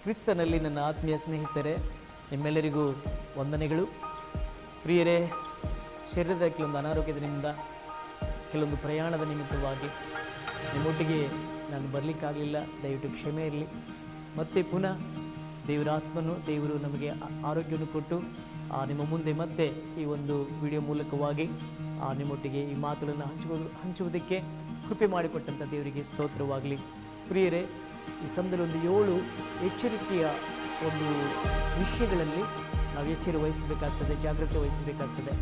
ಕ್ರಿಸ್ತನಲ್ಲಿ ನನ್ನ ಆತ್ಮೀಯ ಸ್ನೇಹಿತರೆ, ನಿಮ್ಮೆಲ್ಲರಿಗೂ ವಂದನೆಗಳು. ಪ್ರಿಯರೇ, ಶರೀರದ ಕೆಲವೊಂದು ಅನಾರೋಗ್ಯದಿಂದ, ಕೆಲವೊಂದು ಪ್ರಯಾಣದ ನಿಮಿತ್ತವಾಗಿ ನಿಮ್ಮೊಟ್ಟಿಗೆ ನಾನು ಬರಲಿಕ್ಕಾಗಲಿಲ್ಲ. ದಯವಿಟ್ಟು ಕ್ಷಮೆ ಇರಲಿ. ಮತ್ತೆ ಪುನಃ ದೇವರ ಆತ್ಮನು, ದೇವರು ನಮಗೆ ಆರೋಗ್ಯವನ್ನು ಕೊಟ್ಟು ನಿಮ್ಮ ಮುಂದೆ ಮತ್ತೆ ಈ ಒಂದು ವಿಡಿಯೋ ಮೂಲಕವಾಗಿ ನಿಮ್ಮೊಟ್ಟಿಗೆ ಈ ಮಾತುಗಳನ್ನು ಹಂಚುವುದಕ್ಕೆ ಕೃಪೆ ಮಾಡಿಕೊಟ್ಟಂಥ ದೇವರಿಗೆ ಸ್ತೋತ್ರವಾಗಲಿ. ಪ್ರಿಯರೇ, ಈ ಸಮಯದಲ್ಲಿ ಒಂದು 7 ಎಚ್ಚರಿಕೆಯ ಒಂದು ವಿಷಯಗಳಲ್ಲಿ ನಾವು ಎಚ್ಚರ ವಹಿಸಬೇಕಾಗ್ತದೆ, ಜಾಗ್ರತೆ ವಹಿಸಬೇಕಾಗ್ತದೆ.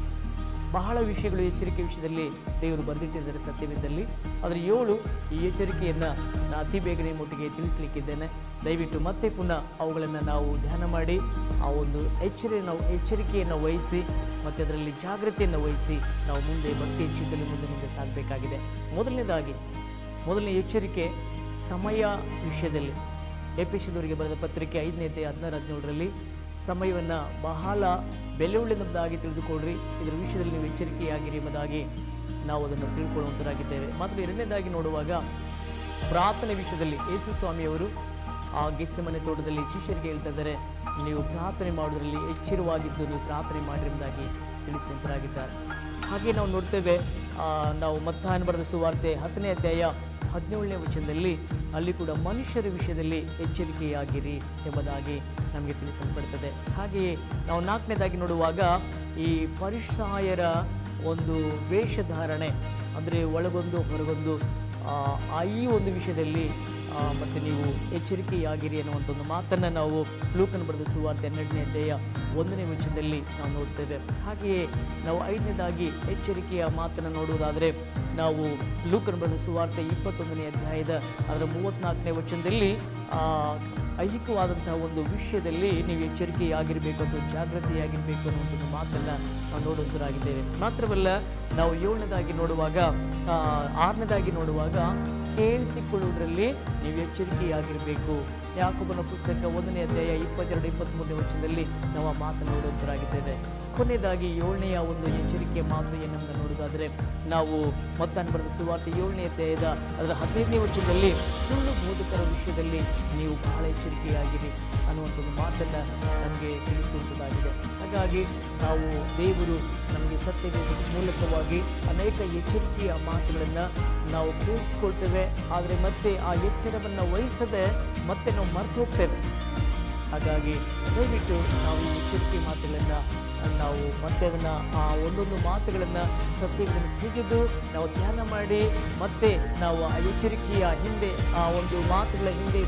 ಬಹಳ ವಿಷಯಗಳು ಎಚ್ಚರಿಕೆ ವಿಷಯದಲ್ಲಿ ದೇವರು ಬರೆದಿಟ್ಟಿದ್ದಾರೆ ಸತ್ಯವಿದ್ದಲ್ಲಿ. ಆದರೆ 7 ಈ ಎಚ್ಚರಿಕೆಯನ್ನು ನಾನು ಅತಿ ಬೇಗನೆ ನಿಮ್ಮೊಟ್ಟಿಗೆ ತಿಳಿಸಲಿಕ್ಕಿದ್ದೇನೆ. ದಯವಿಟ್ಟು ಮತ್ತೆ ಪುನಃ ಅವುಗಳನ್ನು ನಾವು ಧ್ಯಾನ ಮಾಡಿ ಆ ಒಂದು ಎಚ್ಚರಿಕೆಯನ್ನು ವಹಿಸಿ ಮತ್ತು ಅದರಲ್ಲಿ ಜಾಗ್ರತೆಯನ್ನು ವಹಿಸಿ ನಾವು ಮುಂದೆ ಭಕ್ತಿ ವಿಷಯದಲ್ಲಿ ಮುಂದೆ ಸಾಗಬೇಕಾಗಿದೆ. ಮೊದಲನೇ ಎಚ್ಚರಿಕೆ ಸಮಯ ವಿಷಯದಲ್ಲಿ. ಎಫೆಸದವರಿಗೆ ಬರೆದ ಪತ್ರಿಕೆ 5ನೇ ಅಧ್ಯಾಯ 16-17ರಲ್ಲಿ ಸಮಯವನ್ನು ಬಹಳ ಬೆಲೆಯುಳ್ಳದಾಗಿ ತಿಳಿದುಕೊಳ್ಳ್ರಿ, ಇದರ ವಿಷಯದಲ್ಲಿ ನೀವು ಎಚ್ಚರಿಕೆಯಾಗಿರಿ ಎಂಬುದಾಗಿ ನಾವು ಅದನ್ನು ತಿಳ್ಕೊಳ್ಳುವಂತರಾಗಿದ್ದೇವೆ. ಮಾತ್ರ 2ನೇದಾಗಿ ನೋಡುವಾಗ ಪ್ರಾರ್ಥನೆ ವಿಷಯದಲ್ಲಿ ಯೇಸು ಸ್ವಾಮಿಯವರು ಆ ಗೆತ್ಸೆಮನೆ ತೋಟದಲ್ಲಿ ಶಿಷ್ಯರಿಗೆ ಹೇಳ್ತಾ ಇದ್ದಾರೆ, ನೀವು ಪ್ರಾರ್ಥನೆ ಮಾಡೋದ್ರಲ್ಲಿ ಎಚ್ಚರವಾಗಿದ್ದು ನೀವು ಪ್ರಾರ್ಥನೆ ಮಾಡಿರಿ ಎಂಬುದಾಗಿ ತಿಳಿಸುವಂತರಾಗಿದ್ದಾರೆ. ಹಾಗೆ ನಾವು ನೋಡ್ತೇವೆ, ನಾವು ಮತ್ತಾಯನ ಬರೆದ ಸುವಾರ್ತೆ 10ನೇ ಅಧ್ಯಾಯ 17ನೇ ವಚನದಲ್ಲಿ ಅಲ್ಲಿ ಕೂಡ ಮನುಷ್ಯರ ವಿಷಯದಲ್ಲಿ ಎಚ್ಚರಿಕೆಯಾಗಿರಿ ಎಂಬುದಾಗಿ ನಮಗೆ ತಿಳಿಸಲ್ಪಡ್ತದೆ. ಹಾಗೆಯೇ ನಾವು 4ನೇದಾಗಿ ನೋಡುವಾಗ ಈ ಫರಿಸಾಯರ ಒಂದು ವೇಷಧಾರಣೆ, ಅಂದರೆ ಒಳಗೊಂದು ಹೊರಗೊಂದು, ಈ ಒಂದು ವಿಷಯದಲ್ಲಿ ಮತ್ತು ನೀವು ಎಚ್ಚರಿಕೆಯಾಗಿರಿ ಅನ್ನುವಂಥ ಒಂದು ಮಾತನ್ನು ನಾವು ಲೂಕನ ಬರೆದ ಸುವಾರ್ತೆ 12ನೇ ಅಧ್ಯಾಯ 1ನೇ ವಚನದಲ್ಲಿ ನಾವು ನೋಡ್ತೇವೆ. ಹಾಗೆಯೇ ನಾವು 5ನೇದಾಗಿ ಎಚ್ಚರಿಕೆಯ ಮಾತನ್ನು ನೋಡುವುದಾದರೆ ನಾವು ಲೂಕನ ಬರೆದ ಸುವಾರ್ತೆ 21ನೇ ಅಧ್ಯಾಯದ ಅದರ 34ನೇ ವಚನದಲ್ಲಿ ಐಹಿಕವಾದಂತಹ ಒಂದು ವಿಷಯದಲ್ಲಿ ನೀವು ಎಚ್ಚರಿಕೆಯಾಗಿರಬೇಕು ಅಥವಾ ಜಾಗೃತಿಯಾಗಿರಬೇಕು ಅನ್ನುವಂಥ ಮಾತನ್ನು ನಾವು ನೋಡುವಂತರಾಗಿದ್ದೇವೆ. ಮಾತ್ರವಲ್ಲ, ನಾವು 7ನೇದಾಗಿ ನೋಡುವಾಗ 6ನೇದಾಗಿ ನೋಡುವಾಗ ಕೇಳಿಸಿಕೊಳ್ಳುವುದರಲ್ಲಿ ನೀವು ಎಚ್ಚರಿಕೆಯಾಗಿರಬೇಕು. ಯಾಕೋಬನ ಪುಸ್ತಕ 1ನೇ ಅಧ್ಯಾಯ 22-23ನೇ ವಚನದಲ್ಲಿ ನಾವು ಆ ಮಾತನ್ನು ನೋಡುವಂತರಾಗಿದ್ದೇವೆ. ಕೊನೆಯದಾಗಿ 7ನೇಯ ಒಂದು ಎಚ್ಚರಿಕೆಯ ಮಾತು ಏನನ್ನು ನೋಡುವುದಾದರೆ ನಾವು ಮತ್ತಾಯನ ಬರೆದ ಸುವಾರ್ತೆ 7ನೇ ಅಧ್ಯಾಯದ ಅದರ 15ನೇ ವಚನದಲ್ಲಿ ಸುಳ್ಳು ಬೋಧಕರ ವಿಷಯದಲ್ಲಿ ನೀವು ಬಹಳ ಎಚ್ಚರಿಕೆಯಾಗಿರಿ ಅನ್ನುವಂಥ ಒಂದು ಮಾತನ್ನು ನಮಗೆ ತಿಳಿಸುವಂಥದ್ದಾಗಿದೆ. ಹಾಗಾಗಿ ನಾವು ದೇವರು ನಮಗೆ ಸತ್ಯವೇದ ಮೂಲಕವಾಗಿ ಅನೇಕ ಎಚ್ಚರಿಕೆಯ ಮಾತುಗಳನ್ನು ನಾವು ಕೇಳಿಸಿಕೊಳ್ತೇವೆ. ಆದರೆ ಮತ್ತೆ ಆ ಎಚ್ಚರವನ್ನು ವಹಿಸದೆ ಮತ್ತೆ ನಾವು ಮರೆತು ಹೋಗ್ತೇವೆ. ಹಾಗಾಗಿ ದಯವಿಟ್ಟು ನಾವು ಈ ಎಚ್ಚರಿಕೆ ಮಾತುಗಳನ್ನು ನಾವು ಮತ್ತೆ ಅದನ್ನು ಆ ಒಂದೊಂದು ಮಾತುಗಳನ್ನು ಸತ್ಯಗಳನ್ನು ತೆಗೆದು ನಾವು ಧ್ಯಾನ ಮಾಡಿ ಮತ್ತೆ ನಾವು ಆ ಎಚ್ಚರಿಕೆಯ ಹಿಂದೆ, ಆ ಒಂದು ಮಾತುಗಳ ಹಿಂದೆ